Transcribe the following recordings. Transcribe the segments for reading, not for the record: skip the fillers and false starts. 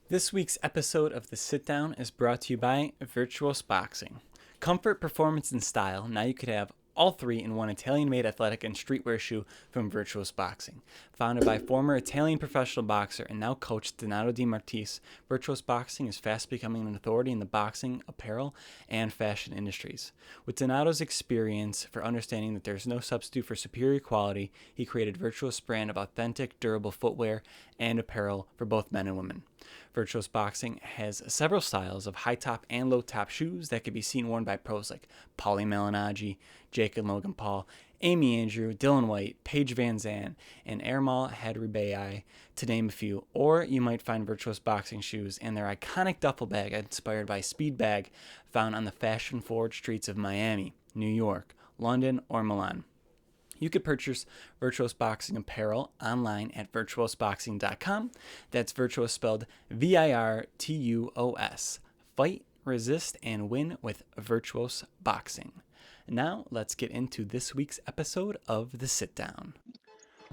This week's episode of The Sit Down is brought to you by Virtuos Boxing. Comfort, performance, and style. Now you could have all three in one Italian-made athletic and streetwear shoe from Virtuos Boxing. Founded by former Italian professional boxer and now coach Donato Di Martise, Virtuos Boxing is fast becoming an authority in the boxing, apparel, and fashion industries. With Donato's experience for understanding that there's no substitute for superior quality, he created Virtuos brand of authentic, durable footwear and apparel for both men and women. Virtuos Boxing has several styles of high top and low top shoes that can be seen worn by pros like Paulie Malignaggi, Jake and Logan Paul, Amy Andrew, Dylan White, Paige Van Zandt, and Ermal Hadribai, to name a few. Or you might find Virtuos Boxing shoes and their iconic duffel bag inspired by Speed Bag found on the fashion-forward streets of Miami, New York, London, or Milan. You could purchase Virtuos Boxing apparel online at virtuosboxing.com. That's Virtuos spelled Virtuos. Fight, resist, and win with Virtuos Boxing. Now, let's get into this week's episode of The Sit Down.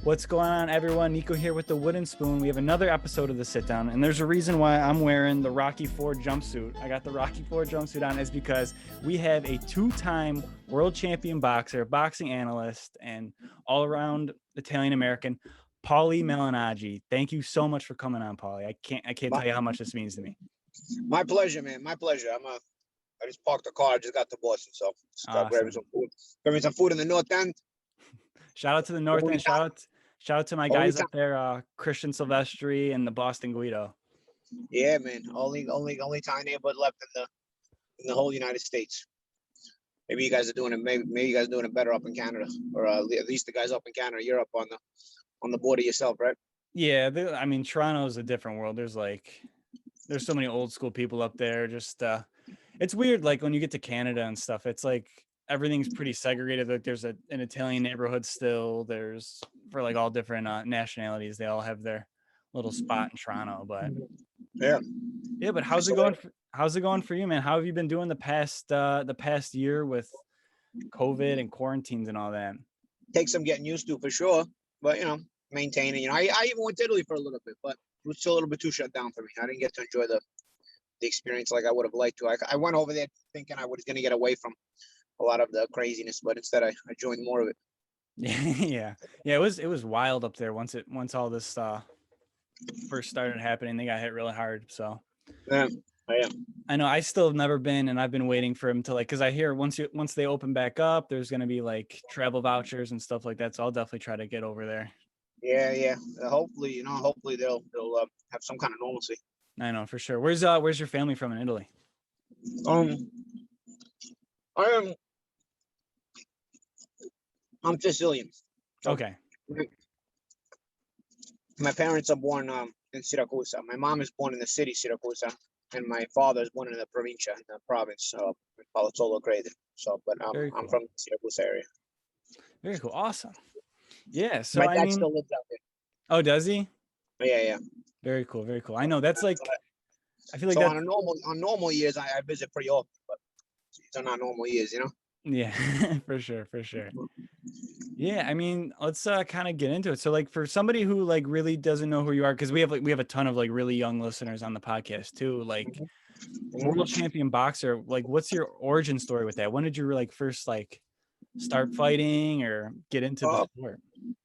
What's going on, everyone? Nico here with the Wooden Spoon. We have another episode of The Sit Down, and there's a reason why I'm wearing the Rocky IV jumpsuit. I got the Rocky IV jumpsuit on is because we have a two-time world champion boxer, boxing analyst, and all-around Italian American, Paulie Malignaggi. Thank you so much for coming on, Paulie. I can't tell you how much this means to me. My pleasure, man. My pleasure. I just parked the car. I just got to Boston, so Awesome. grabbing some food. Grabbing some food in the North End. Shout out to the North End. Shout out to my guys up there, Christian Silvestri and the Boston Guido. Yeah, man. Only Italian neighborhood left in the whole United States. Maybe you guys are doing it. Maybe you guys are doing it better up in Canada, or at least the guys up in Canada. You're up on the border yourself, right? Yeah, I mean, Toronto is a different world. There's so many old school people up there. Just it's weird. Like when you get to Canada and stuff, it's like everything's pretty segregated. Like there's an Italian neighborhood still. There's for like all different nationalities. They all have their little spot in Toronto. But yeah. But how's it going? How's it going for you, man? How have you been doing the past year with COVID and quarantines and all that? Takes some getting used to for sure, but maintaining. I even went to Italy for a little bit, but it was still a little bit too shut down for me. I didn't get to enjoy the experience like I would have liked to. I went over there thinking I was going to get away from a lot of the craziness, but instead I joined more of it. Yeah. It was wild up there once all this first started happening. They got hit really hard. So yeah. I know I still have never been, and I've been waiting for him to because I hear once they open back up, there's going to be like travel vouchers and stuff like that. So I'll definitely try to get over there. Yeah. Hopefully they'll have some kind of normalcy. I know for sure. Where's your family from in Italy? I'm Sicilian. Okay. My parents are born in Syracuse. My mom is born in the city Syracuse, and my father is born in the provincia, in the province of Palazzolo Grade. So, but Cool. I'm from the Syracuse area. Very cool. Awesome. Yeah. So my dad still lives out there. Oh, does he? Yeah. Very cool. Very cool. I know that's like. I feel like so on normal years I visit pretty often, but these are not normal years, Yeah, for sure. Yeah, I mean, let's kind of get into it. So like for somebody who like really doesn't know who you are, because we have a ton of like really young listeners on the podcast too, like world champion boxer, like what's your origin story with that? When did you like first like start fighting or get into the sport?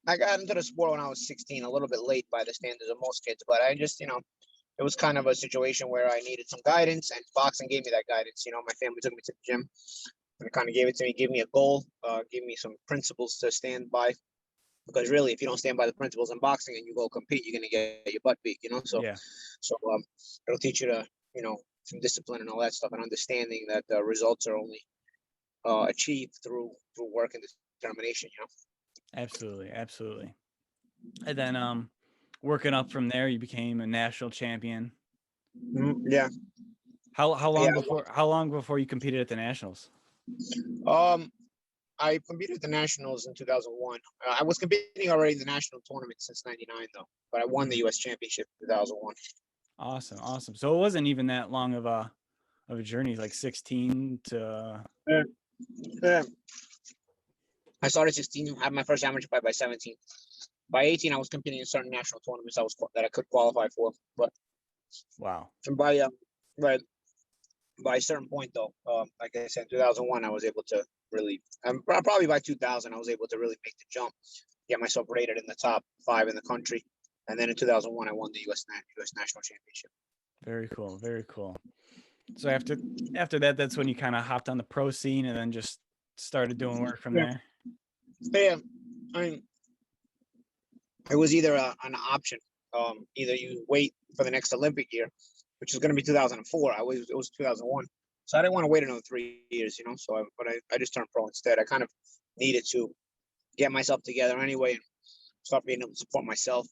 I got into the sport when I was 16, a little bit late by the standards of most kids, but I just, it was kind of a situation where I needed some guidance, and boxing gave me that guidance. My family took me to the gym. And it kind of gave it to me, gave me a goal, gave me some principles to stand by. Because really, if you don't stand by the principles in boxing and you go compete, you're going to get your butt beat, So, yeah. So it'll teach you to, some discipline and all that stuff, and understanding that the results are only achieved through work and determination, Absolutely. And then working up from there, you became a national champion. Yeah. How long before you competed at the nationals? I competed at the nationals in 2001. I was competing already in the national tournament since '99, though. But I won the U.S. championship in 2001. Awesome. So it wasn't even that long of a journey, like 16 to. Yeah. I started 16. I had my first amateur fight by 17. By 18, I was competing in certain national tournaments that I could qualify for. But Wow. And by by a certain point though, like I said, in 2001, I was able to really, probably by 2000, I was able to really make the jump, get myself rated in the top 5 in the country. And then in 2001, I won the U.S. National Championship. Very cool. Very cool. So after that, that's when you kind of hopped on the pro scene and then just started doing work from Yeah. there. Yeah. I mean, it was either an option. Either you wait for the next Olympic year, which is going to be 2004. It was 2001. So I didn't want to wait another 3 years, So I just turned pro instead. I kind of needed to get myself together anyway and start being able to support myself.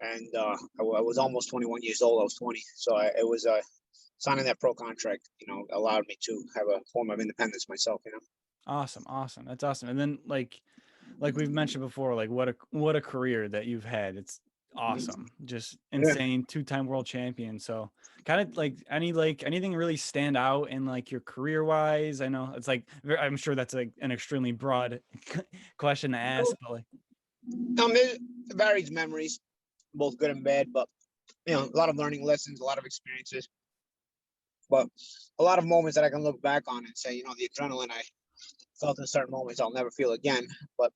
And I was almost 21 years old. I was 20. So it was signing that pro contract, allowed me to have a form of independence myself, Awesome. Awesome. That's awesome. And then like we've mentioned before, like what a career that you've had. It's awesome. Just Yeah. insane. 2-time world champion. So kind of like anything really stand out in like your career wise? I know it's like, I'm sure that's like an extremely broad question to ask, but like, It varies memories, both good and bad, but a lot of learning lessons, a lot of experiences, but a lot of moments that I can look back on and say, the adrenaline I felt in certain moments I'll never feel again. But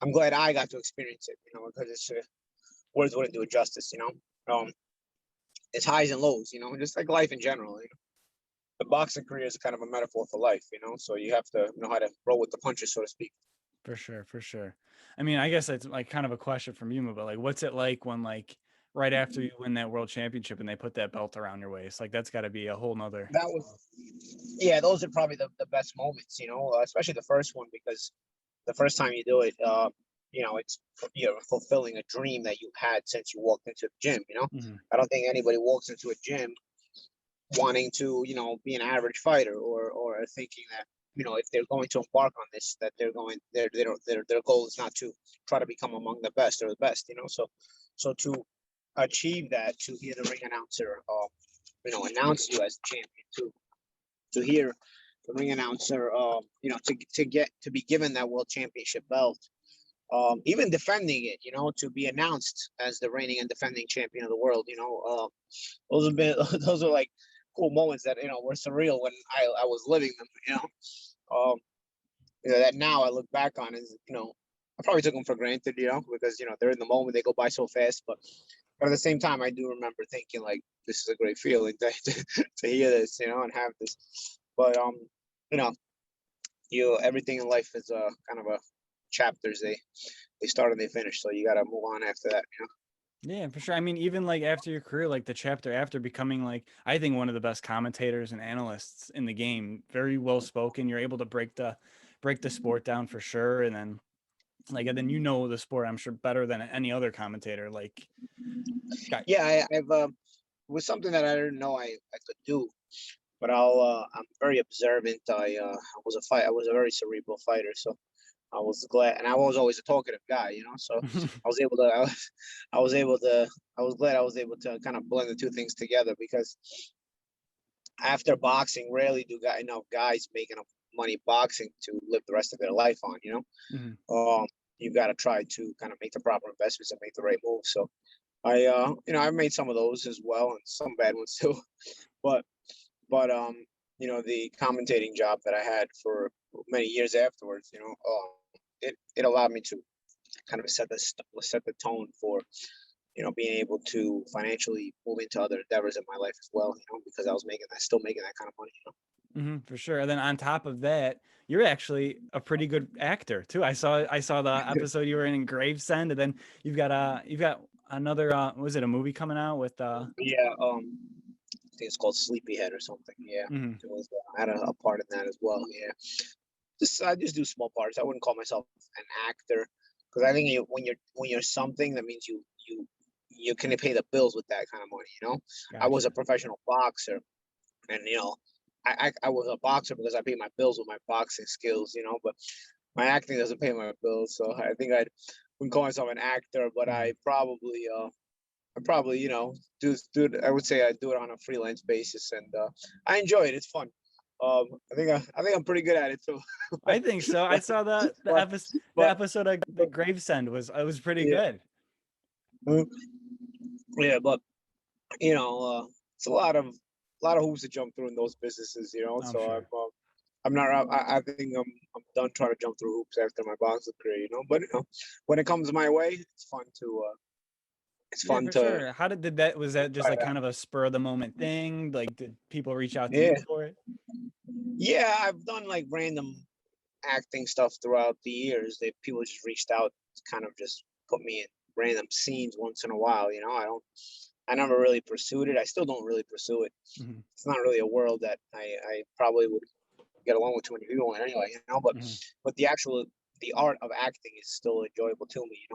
I'm glad I got to experience it, because it's words wouldn't do it justice, it's highs and lows, just like life in general. The boxing career is kind of a metaphor for life, so you have to know how to roll with the punches, so to speak. for sure, for sure. I mean, I guess it's like kind of a question from you, but like, what's it like when like right after you win that world championship and they put that belt around your waist? Like that's got to be a whole nother. That was, yeah, those are probably the best moments, especially the first one, because the first time you do it, it's you're fulfilling a dream that you had since you walked into the gym. Mhm. I don't think anybody walks into a gym wanting to, be an average fighter, or thinking that, if they're going to embark on this, that their goal is not to try to become among the best or the best. So to achieve that, to hear the ring announcer, announce you as champion, to hear the ring announcer, to be given that world championship belt, even defending it, to be announced as the reigning and defending champion of the world, those have been those are like cool moments that were surreal when I was living them, that now I look back on as I probably took them for granted, because they're in the moment, they go by so fast, but at the same time I do remember thinking like this is a great feeling to hear this, and have this, but you know everything in life is kind of a chapters, they start and they finish, so you got to move on after that. Yeah, for sure. I mean, even like after your career, like the chapter after becoming like, I think one of the best commentators and analysts in the game, very well spoken. You're able to break the sport down for sure. And then and then the sport, I'm sure, better than any other commentator. Like, Yeah, I've was something that I didn't know I could do, but I'm very observant. I was a very cerebral fighter, so I was glad, and I was always a talkative guy, so I was able to, I was able to, I was glad I was able to kind of blend the two things together, because after boxing, rarely do guys make enough money boxing to live the rest of their life on, Mhm. you've got to try to kind of make the proper investments and make the right moves. So I've made some of those as well, and some bad ones too, but the commentating job that I had for many years afterwards, it allowed me to kind of set the tone for being able to financially move into other endeavors in my life as well, because I was still making that kind of money. For sure. And then on top of that, you're actually a pretty good actor too. I saw the episode you were in Gravesend, and then you've got another was it a movie coming out with Yeah, I think it's called Sleepyhead or something. Yeah, mhm. it was, I had a part in that as well. Yeah, I just do small parts. I wouldn't call myself an actor, because I think when you're something, that means you can pay the bills with that kind of money. I was Gotcha. a professional boxer, and I was a boxer because I paid my bills with my boxing skills. But my acting doesn't pay my bills, so I think I wouldn't call myself an actor, but Mhm. I probably do I would say I do it on a freelance basis, and I enjoy it. It's fun. I think I'm pretty good at it too. I think so. I but, saw but the but episode of the Gravesend was it was pretty yeah, good. yeah, but It's a lot of hoops to jump through in those businesses, I'm So sure. I'm not. I think I'm done trying to jump through hoops after my boxing career, But when it comes my way, it's Yeah, fun for to sure. How did that was that just try like it out. kind of a spur of the moment thing? Like, did people reach out to Yeah, you for it? yeah. I've done like random acting stuff throughout the years. That people just reached out, to kind of just put me in random scenes once in a while. I never really pursued it. I still don't really pursue it. Hmm. It's not really a world that I probably would get along with too many people in anyway. Hmm. But the art of acting is still enjoyable to me.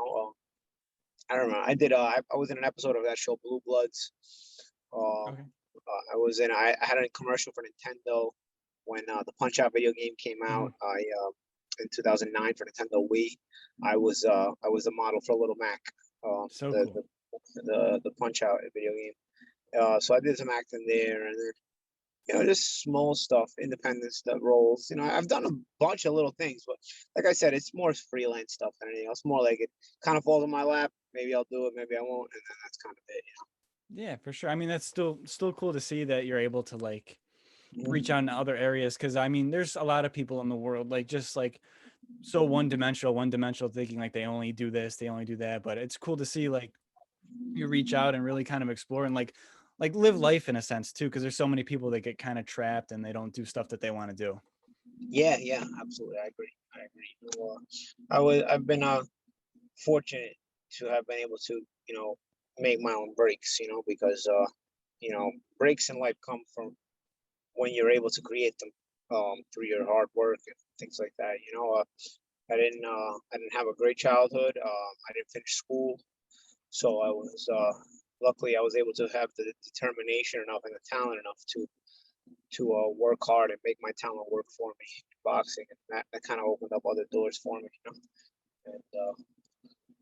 I don't know. I was in an episode of that show Blue Bloods. Um, Okay. I had a commercial for Nintendo when the Punch Out video game came Hmm. out. In 2009 for Nintendo Wii. I was a model for Little Mac, So the, cool. the the Punch Out video game. So I did some acting there, and then just small stuff, independent stuff, roles. I've done a bunch of little things, but like I said, it's more freelance stuff than anything else. More like it kind of falls in my lap. Maybe I'll do it, maybe I won't, and then that's kind of it. Yeah, for sure. I mean, that's still cool to see that you're able to like reach Mhm. out in other areas because I mean, there's a lot of people in the world like just like so one dimensional thinking like they only do this, they only do that. But it's cool to see like you reach out and really kind of explore and like live life in a sense too, because there's so many people that get kind of trapped and they don't do stuff that they want to do. Yeah, yeah, absolutely. I agree. I agree. I've been fortunate to have been able to, make my own breaks, because breaks in life come from when you're able to create them through your hard work and things like that. I didn't have a great childhood. I didn't finish school, so I was luckily I was able to have the determination enough and the talent enough to work hard and make my talent work for me in boxing, and that kind of opened up other doors for me. And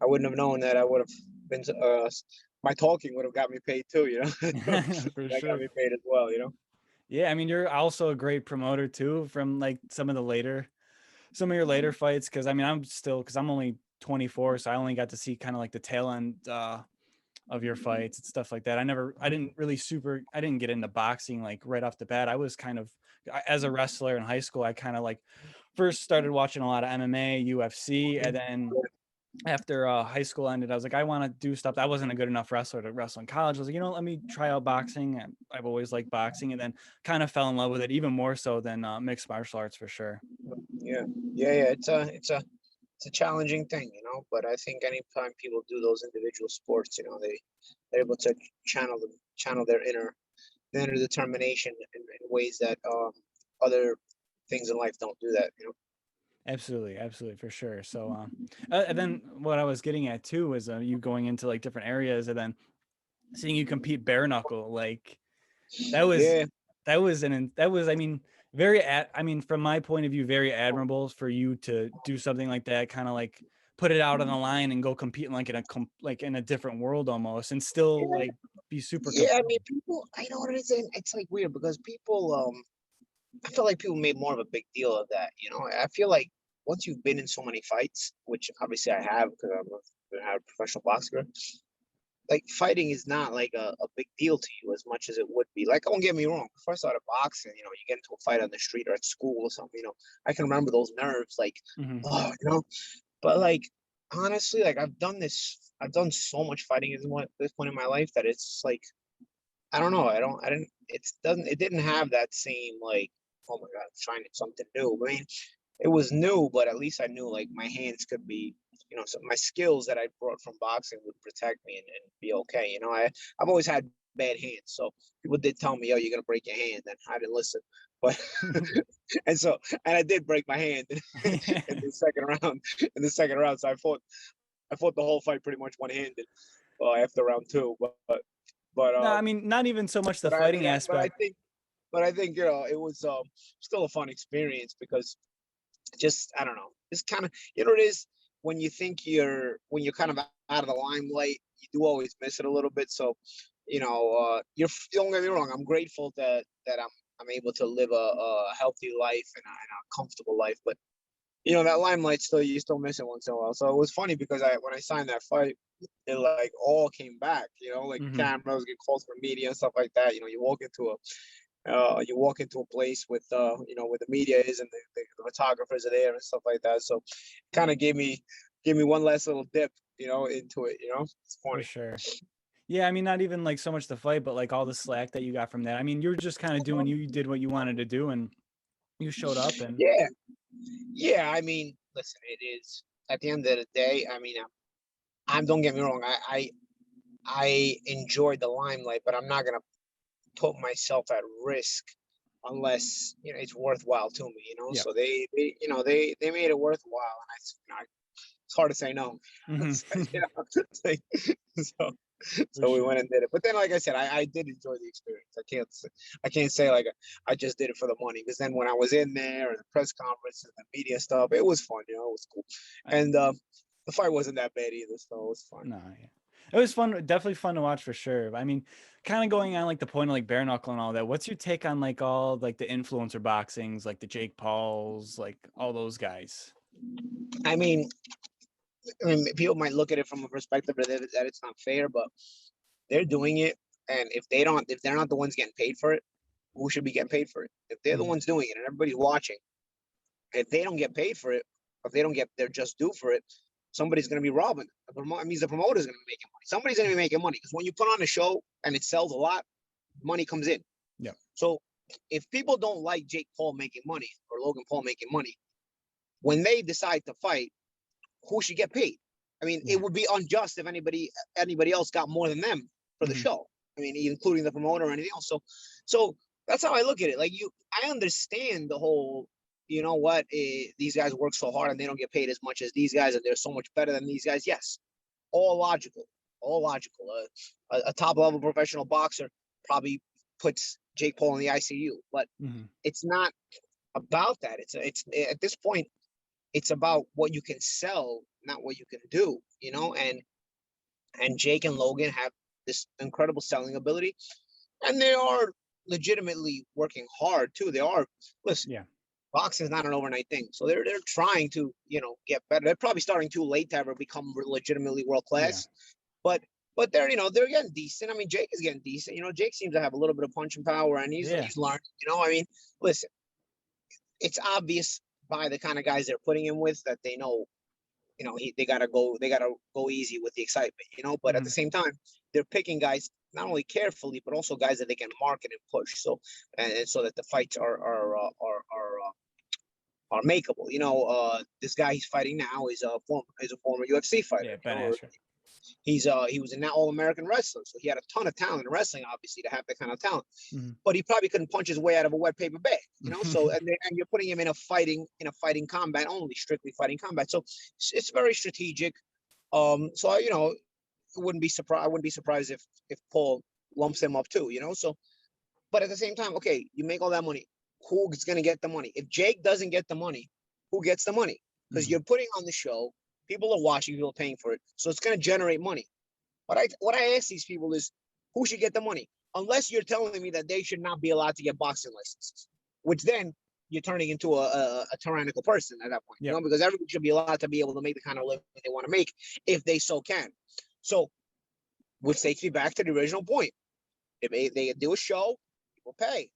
I wouldn't have known that I would have been. My talking would have got me paid too. For That got sure. me paid as well. Yeah, I mean, you're also a great promoter too from like some of your later fights because I mean, because I'm only 24, so I only got to see kind of like the tail end of your fights and stuff like that. I didn't get into boxing like right off the bat. I was kind of as a wrestler in high school, I kind of like first started watching a lot of MMA, UFC, and then after high school ended, I was like, I want to do stuff. I wasn't a good enough wrestler to wrestle in college. I was like, let me try out boxing. I've always liked boxing, and then kind of fell in love with it even more so than mixed martial arts for sure. Yeah, yeah, yeah. It's a challenging thing, But I think anytime people do those individual sports, they're able to channel their inner determination in ways that other things in life don't do that. Absolutely, absolutely, for sure. So, and then what I was getting at too was you going into like different areas, and then seeing you compete bare knuckle, like that was Yeah, that was I mean I mean from my point of view very admirable for you to do something like that, kind of like put it out on the line and go compete in like like in a different world almost, and still yeah, like be super yeah. I competitive. mean, people. I know what it is. It's like weird because people. I feel like people made more of a big deal of that. I feel like once you've been in so many fights, which obviously I have because I've had a professional boxer, like fighting is not like a big deal to you as much as it would be. Like, don't get me wrong. Before I started boxing, you get into a fight on the street or at school or something. I can remember those nerves, like, Hmm. oh, But like, honestly, like I've done this. I've done so much fighting at this point in my life that it's like I don't know. I didn't. It didn't have that same like. Oh my god, trying something new. I mean, it was new, but at least I knew like my hands could be, so my skills that I brought from boxing would protect me and be okay. I've always had bad hands, so people did tell me, "Oh, you're gonna break your hand," and I didn't listen. But and I did break my hand in the second round. In the second round, so I fought the whole fight pretty much one handed after round two. But No, I mean not even so much the but I fighting mean, aspect. but I think it was still a fun experience because just I don't know. It's kind of it is when you think when you're kind of out of the limelight, you do always miss it a little bit. So, you're don't get me wrong. I'm grateful that I'm able to live a healthy life and a comfortable life, but that limelight still you still miss it once in a while. So it was funny because when I signed that fight. it like all came back, like Mm-hmm. cameras get calls for media and stuff like that. You walk into a place with where the media is, and the photographers are there and stuff like that. So kind of gave me one last little dip, into it. It's For funny. sure. Yeah, I mean, not even like so much the fight, but like all the slack that you got from that. I mean, you were just kind of doing, you did what you wanted to do, and you showed up, and Yeah, yeah. I mean, listen, it is at the end of the day. I mean, I'm don't get me wrong. I enjoyed the limelight, but I'm not gonna put myself at risk unless it's worthwhile to me. yeah. So they made it worthwhile, and it's hard to say no. Mm-hmm. It's like, so For so we sure. went and did it. But then, like I said, I did enjoy the experience. I can't say like I just did it for the money, because then when I was in there and the press conference and the media stuff, it was fun. It was cool, and the fight wasn't that bad either, so it was fun. No, yeah. It was fun, definitely fun to watch for sure. I mean, kind of going on like the point of like bare knuckle and all that. What's your take on like all like the influencer boxings, like the Jake Pauls, like all those guys? I mean, people might look at it from a perspective that it's not fair, but they're doing it, and if they're not the ones getting paid for it, who should be getting paid for it? If they're the Mm-hmm. ones doing it and everybody's watching, if they don't get paid for it, if they don't get their just due for it, somebody's going to be robbing. It means the promoter's going to be making money. Somebody's going to be making money, because when you put on a show and it sells a lot, money comes in. Yeah. So if people don't like Jake Paul making money or Logan Paul making money, when they decide to fight, who should get paid? I mean, Yeah. it would be unjust if anybody else got more than them for the Mm-hmm. show. I mean, including the promoter or anything else. So that's how I look at it. Like I understand the whole. You know what? These guys work so hard and they don't get paid as much as these guys, and they're so much better than these guys. Yes, all logical, all logical. A top level professional boxer probably puts Jake Paul in the ICU, but Mm-hmm. it's not about that. It's at this point, it's about what you can sell, not what you can do. And Jake and Logan have this incredible selling ability, and they are legitimately working hard too. They are. Listen, Yeah. boxing is not an overnight thing, so they're trying to get better. They're probably starting too late to ever become legitimately world Yeah. class, but they're getting decent. I mean, Jake is getting decent. Jake seems to have a little bit of punching power, and he's Yeah. he's learned. I mean, listen, it's obvious by the kind of guys they're putting him with that they know they gotta go easy with the excitement. But at Mm-hmm. the same time, they're picking guys not only carefully but also guys that they can market and push, and so that the fights are makeable. This guy he's fighting now is a former UFC fighter. Yeah. Ben Askren. He was an All American wrestler, so he had a ton of talent in wrestling, obviously, to have that kind of talent. Mm-hmm. But he probably couldn't punch his way out of a wet paper bag. So and you're putting him in a fighting combat only, strictly fighting combat. So it's very strategic. So I wouldn't be surprised if Paul lumps him up too. So, but at the same time, okay, you make all that money. Who's gonna get the money? If Jake doesn't get the money, who gets the money? Because Mm-hmm. you're putting on the show, people are watching, people are paying for it, so it's gonna generate money. What I ask these people is, who should get the money? Unless you're telling me that they should not be allowed to get boxing licenses, which then you're turning into a tyrannical person at that point, Yep. because everybody should be allowed to be able to make the kind of living they want to make if they so can. So, which takes me back to the original point. If they do a show, people pay.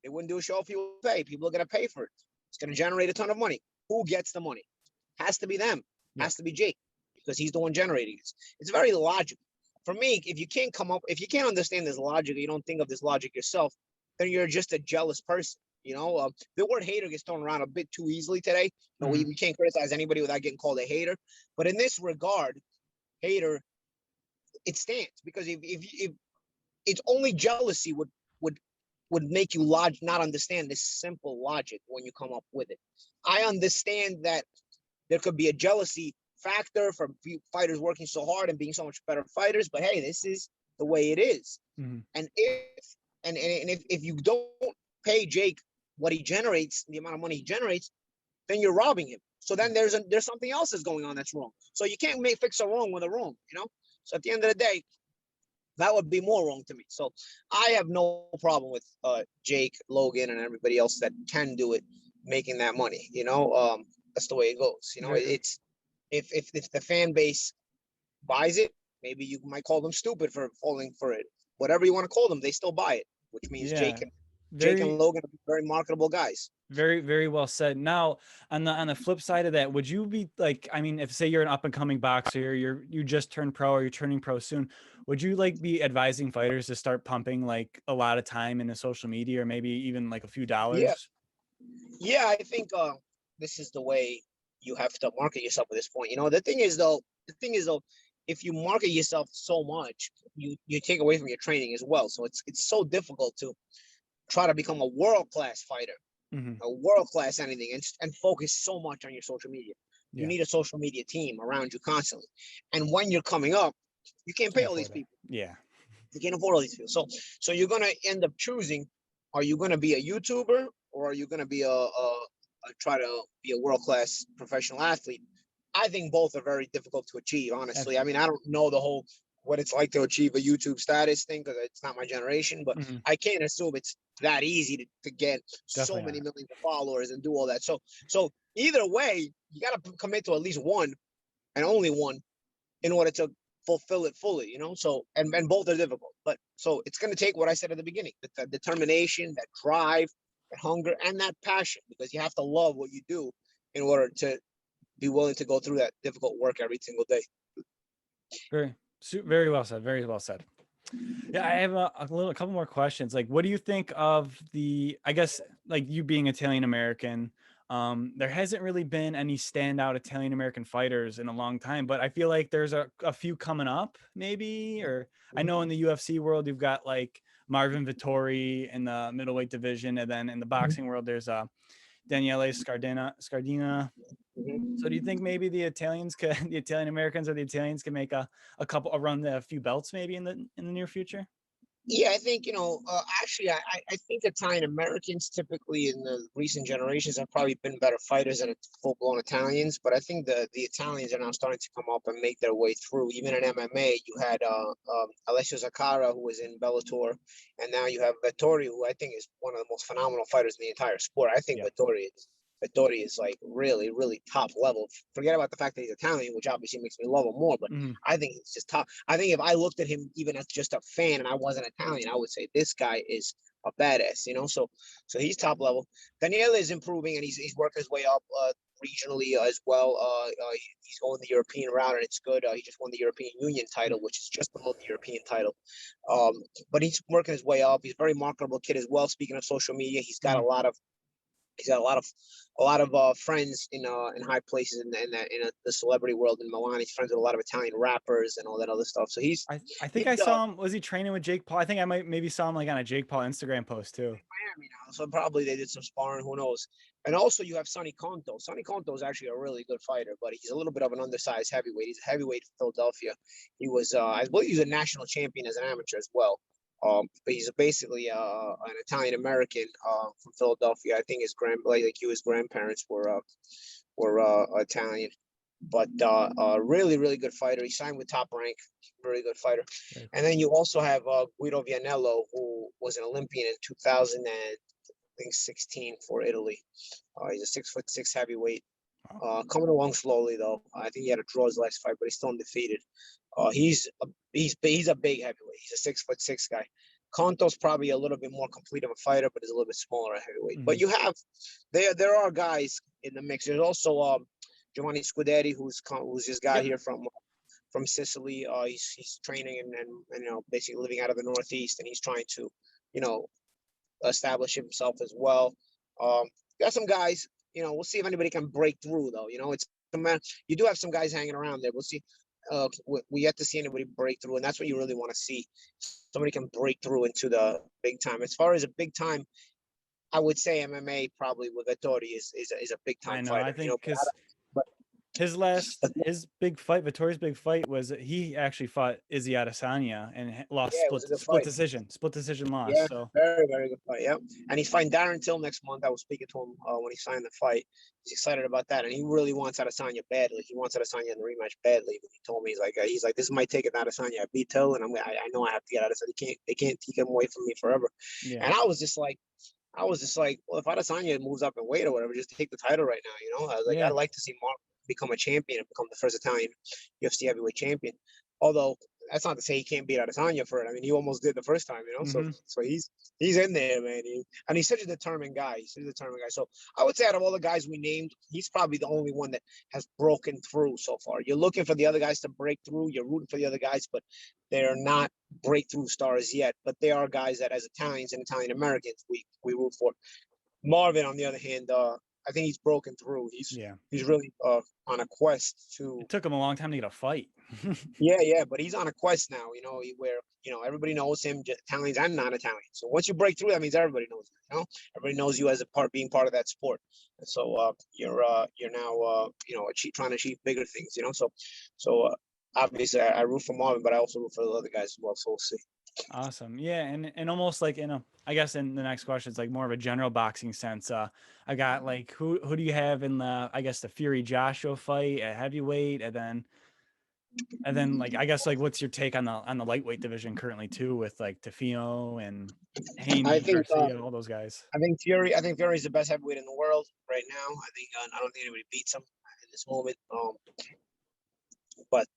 They wouldn't do a show if people pay. People are going to pay for it. It's going to generate a ton of money. Who gets the money? Has to be them. Yep. Has to be Jake, because he's the one generating it. It's very logical. For me, if you can't understand this logic, or you don't think of this logic yourself, then you're just a jealous person. The word hater gets thrown around a bit too easily today. Mm-hmm. We can't criticize anybody without getting called a hater. But in this regard, hater, it stands, because if it's only jealousy would would make you not understand this simple logic when you come up with it. I understand that there could be a jealousy factor for fighters working so hard and being so much better fighters, but hey, this is the way it is. Mm-hmm. And if you don't pay Jake what he generates, the amount of money he generates, then you're robbing him. So then there's something else that's going on that's wrong. So you can't fix a wrong with a wrong. So at the end of the day, that would be more wrong to me. So I have no problem with Jake, Logan, and everybody else that can do it, making that money. That's the way it goes. It's if the fan base buys it, Maybe you might call them stupid for falling for it. Whatever you want to call them, they still buy it, which means Yeah. Jake and Very, Logan are very marketable guys. very, very well said. Now, on the flip side of that, would you be like, I mean, if say you're an up and coming boxer, you just turned pro or you're turning pro soon, would you like be advising fighters to start pumping like a lot of time into social media or maybe even like a few Yeah, dollars? yeah, I think this is the way you have to market yourself at this point. The thing is though, if you market yourself so much, you take away from your training as well. So it's so difficult to try to become a world class fighter, Hmm. a world class anything, and focus so much on your social media. You Yeah. need a social media team around you constantly. And when you're coming up, you can't pay Can't all these afford that. people. Yeah. You can't afford all these people. So you're gonna end up choosing: are you gonna be a YouTuber, or are you gonna be a try to be a world class professional athlete? I think both are very difficult to achieve. Honestly, I Absolutely. mean, I don't know the whole what it's like to achieve a YouTube status thing because it's not my generation, but Hmm. I can't assume it's that easy to get so Definitely many not. millions of followers and do all that. So either way, you got to commit to at least one and only one in order to fulfill it fully, So and both are difficult, but so it's going to take what I said at the beginning: that determination, that drive, that hunger, and that passion, because you have to love what you do in order to be willing to go through that difficult work every single day. Very, very well said. Very well said. Yeah, I have a couple more questions. Like, what do you think of I guess, like you being Italian American, there hasn't really been any standout Italian American fighters in a long time, but I feel like there's a few coming up, maybe, or I know in the UFC world, you've got like Marvin Vettori in the middleweight division. And then in the boxing world, there's Daniele Scardina. So do you think maybe the Italian Americans or the Italians can make a run to a few belts maybe in the near future? Yeah, I think actually, I think Italian Americans typically in the recent generations have probably been better fighters than full blown Italians. But I think the Italians are now starting to come up and make their way through. Even in MMA, you had Alessio Zakara, who was in Bellator, and now you have Vettori, who I think is one of the most phenomenal fighters in the entire sport. I think Yeah. Vettori is like really, really top level. Forget about the fact that he's Italian, which obviously makes me love him more, but Hmm. I think he's just top. I think if I looked at him even as just a fan and I wasn't Italian, I would say this guy is a badass. So he's top level. Daniele is improving and he's working his way up regionally as well. He's going the European route and it's good. He just won the European Union title, which is just below the European title. Um, but he's working his way up. He's a very marketable kid as well. Speaking of social media, Hmm. he's got a lot of friends in high places in the celebrity world in Milan. He's friends with a lot of Italian rappers and all that other stuff. So I think he's I saw him. Was he training with Jake Paul? I think I might maybe saw him like on a Jake Paul Instagram post too. Miami now, so probably they did some sparring. Who knows? And also you have Sonny Konto. Sonny Konto is actually a really good fighter, but he's a little bit of an undersized heavyweight. He's a heavyweight from Philadelphia. He was, I believe, he's a national champion as an amateur as well. But he's basically an Italian American from Philadelphia. I think his his grandparents were Italian, but really really good fighter. He signed with Top Rank, very good fighter. Very And cool. then you also have Guido Vianello, who was an Olympian in 2016 for Italy. He's a 6'6" heavyweight. Wow. Coming along slowly though. I think he had to draw his last fight, but he's still undefeated. He's a big heavyweight. He's a 6'6" guy. Conto's probably a little bit more complete of a fighter, but is a little bit smaller at heavyweight. But Hmm. you have there are guys in the mix. There's also Giovanni Scudetti, who's just got Yep. here from Sicily. He's training and basically living out of the Northeast, and he's trying to you know establish himself as well. Got some guys. We'll see if anybody can break through though. It's you do have some guys hanging around there. We'll see. We yet to see anybody break through, and that's what you really want to see. Somebody can break through into the big time. As far as a big time, I would say MMA probably with Vettori is a big I time know. I fighter. think because But, but his big fight, Vittori's big fight was he actually fought Izzy Adesanya and lost yeah, it was a good split fight. decision loss. Yeah, So very, very good fight. Yeah. And he's fighting Darren Till next month. I was speaking to him when he signed the fight. He's excited about that. And he really wants Adesanya badly. He wants Adesanya in the rematch badly. But he told me, he's like, this might take it Adesanya. I beat Till, and I know I have to get Adesanya. They can't take him away from me forever. yeah, And I was just like, well, if Adesanya moves up in weight or whatever, just take the title right now. I was like, yeah, I'd like to see Mark become a champion and become the first Italian UFC heavyweight champion. Although that's not to say he can't beat Adesanya for it. I mean, he almost did the first time, you know. Mm-hmm. So he's in there, man. And he's such a determined guy. He's such a determined guy. So I would say out of all the guys we named, he's probably the only one that has broken through so far. You're looking for the other guys to break through. You're rooting for the other guys, but they're not breakthrough stars yet. But they are guys that, as Italians and Italian Americans, we root for. Marvin, on the other hand, I think he's broken through. He's really on a quest to. It took him a long time to get a fight. Yeah, but he's on a quest now, where everybody knows him, Italians and non-Italians. So once you break through, that means everybody knows you. Everybody knows you as being part of that sport. And so you're now trying to achieve bigger things. So obviously I root for Marvin, but I also root for the other guys as well. So we'll see. Awesome. Yeah, and almost like I guess in the next question, it's like more of a general boxing sense. I got like who do you have in the Fury Joshua fight at heavyweight, and then like I guess like what's your take on the lightweight division currently too, with like Tefino and Haney, Garcia, all those guys. I think Fury's the best heavyweight in the world right now. I don't think anybody beats him in this moment. But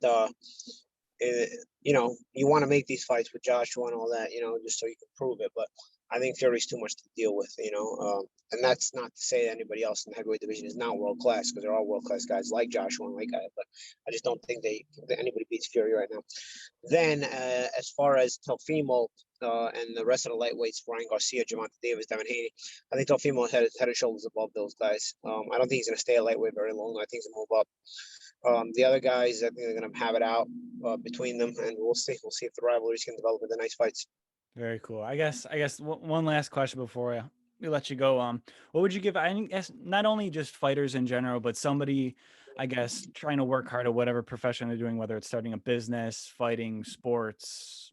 you want to make these fights with Joshua and all that, just so you can prove it. But I think Fury's too much to deal with, and that's not to say that anybody else in the heavyweight division is not world class, because there are world class guys like Joshua and like that. But I just don't think that anybody beats Fury right now. Then as far as Teofimo and the rest of the lightweights, Ryan Garcia, Gervonta Davis, Devin Haney, I think Teofimo is head and shoulders above those guys. I don't think he's going to stay a lightweight very long. I think he's going to move up. The other guys, I think they're going to have it out between them, and we'll see. We'll see if the rivalries can develop into nice fights. Very cool. I guess one last question before we let you go. What would you give? I guess not only just fighters in general, but somebody, I guess, trying to work hard at whatever profession they're doing, whether it's starting a business, fighting, sports,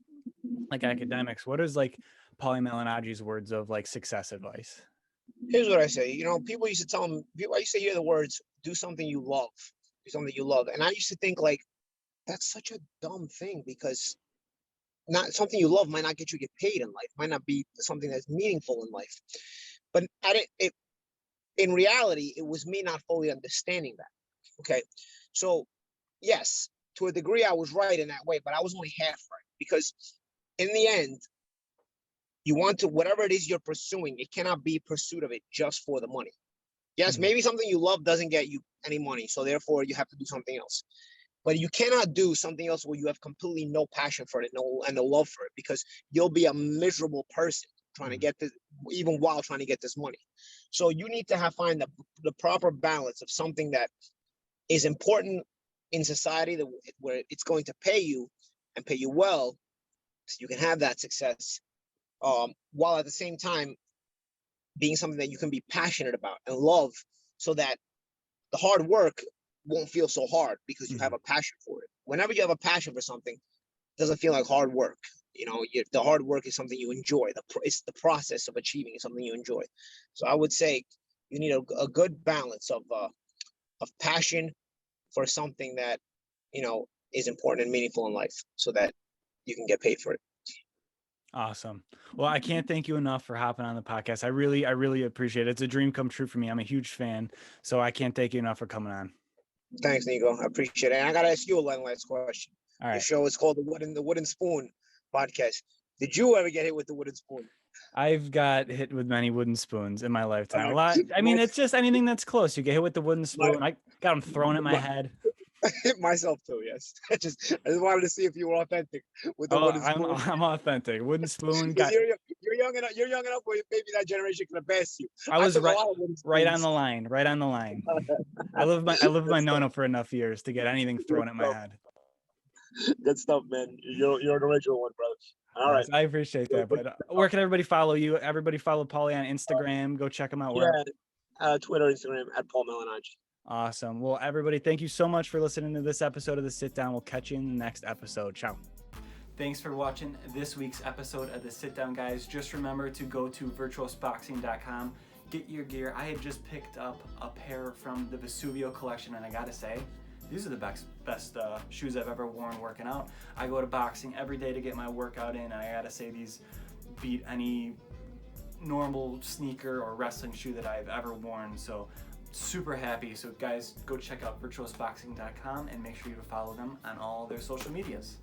like academics. What is like Paulie Malignaggi's words of like success advice? Here's what I say. People used to tell them. I used to hear the words, "Do something you love." Do something you love, and I used to think like, that's such a dumb thing, because not something you love might not get you get paid in life, might not be something that's meaningful in life. But in reality, it was me not fully understanding that. Okay, so yes, to a degree, I was right in that way, but I was only half right, because in the end, you want to, whatever it is you're pursuing, it cannot be pursuit of it just for the money. Yes, maybe something you love doesn't get you any money, so therefore you have to do something else. But you cannot do something else where you have completely no passion for it and no love for it, because you'll be a miserable person trying to get this, even while trying to get this money. So you need to find the proper balance of something that is important in society, where it's going to pay you and pay you well, so you can have that success, while at the same time being something that you can be passionate about and love, so that the hard work won't feel so hard because you have a passion for it. Whenever you have a passion for something, it doesn't feel like hard work. The hard work is something you enjoy. It's the process of achieving is something you enjoy. So I would say you need a good balance of passion for something that is important and meaningful in life, so that you can get paid for it. Awesome. Well, I can't thank you enough for hopping on the podcast. I really appreciate it. It's a dream come true for me. I'm a huge fan, so I can't thank you enough for coming on. Thanks, Nico. I appreciate it. And I got to ask you a last question. All right. The show is called the Wooden Spoon Podcast. Did you ever get hit with the wooden spoon? I've got hit with many wooden spoons in my lifetime. A lot. I mean, it's just anything that's close. You get hit with the wooden spoon. I got them thrown at my head. Myself too, yes. I just wanted to see if you were authentic with the wooden spoon. I'm authentic. Wooden spoon. You're young enough where maybe that generation could have passed you. I was right on the line. Right on the line. I lived my nona for enough years to get anything thrown at my head. Good stuff, man. You're an original one, brother. All right. I appreciate that. But where can everybody follow you? Everybody follow Paulie on Instagram. Go check him out. Yeah, Twitter, Instagram @Paul Malignaggi. Awesome. Well, everybody, thank you so much for listening to this episode of The Sit Down. We'll catch you in the next episode. Ciao. Thanks for watching this week's episode of The Sit Down, guys. Just remember to go to virtuosboxing.com. Get your gear. I had just picked up a pair from the Vesuvio collection, and I gotta say, these are the best shoes I've ever worn working out. I go to boxing every day to get my workout in, and I gotta say these beat any normal sneaker or wrestling shoe that I've ever worn. So super happy. So guys, go check out virtuousboxing.com and make sure you follow them on all their social medias.